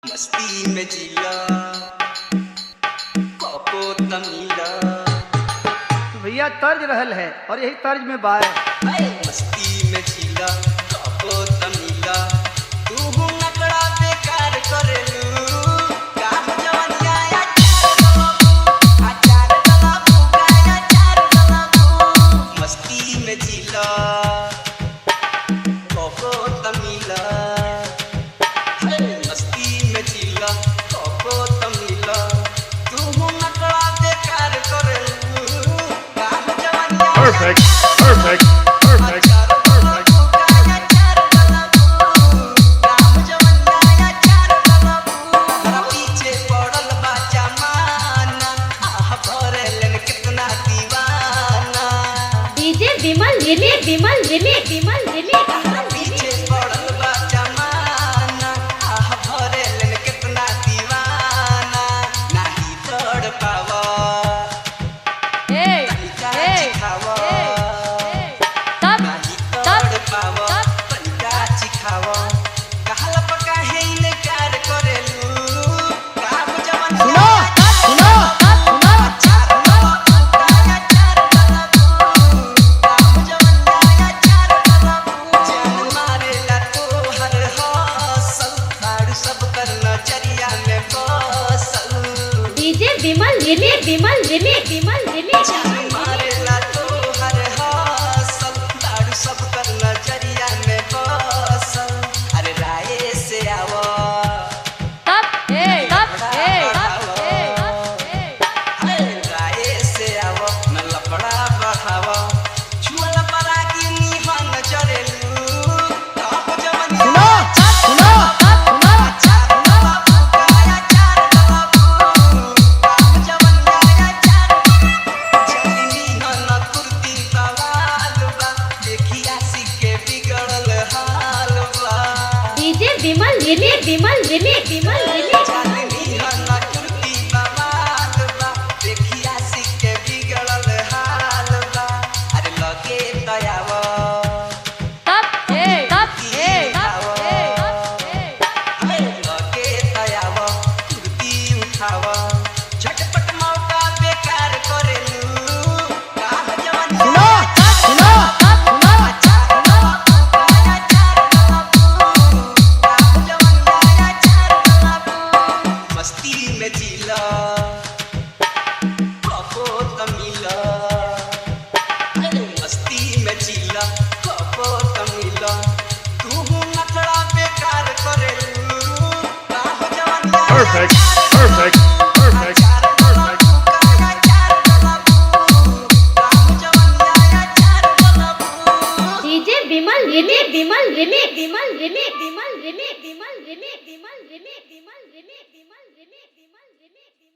मस्ती में जिला कोको तमीला। भैया तर्ज रहल है और यही तर्ज में बाय। मस्ती में जिला कोको तमीला, तू हूँ नकड़ा बेकार करेलू। काम जवनिया आचार गलाबू का आचार गलाबू। मस्ती में जिला कोको तमीला, मस्ती में जिला कोको तमीला, तू हूँ नकड़ा बेकार करेलू। काम जवनिया Perfect, perfect, perfect, perfect. DJ Vimal remix Vimal remix Vimal remix Vimal remix Vimal remix Vimal remix मारेला तो हर हासल दारू सब कर नजरिया में बसल। अरे राय से आवो राय से आवो न लफड़ा बढ़ावो, छुअल परा की निहन चरेलू। अब जवन विमल remix Vimal remix Vimal remix झटपट मौका बेकार करेलू। मस्ती में जिला कोको तमीला, मस्ती में जिला कोको तमीला, तू हूँ नखड़ा बेकार करेलू। Perfect, perfect, perfect, perfect. DJ Vimal remix Vimal remix Vimal remix Vimal remix Vimal remix Vimal remix Vimal remix Vimal remix Vimal remix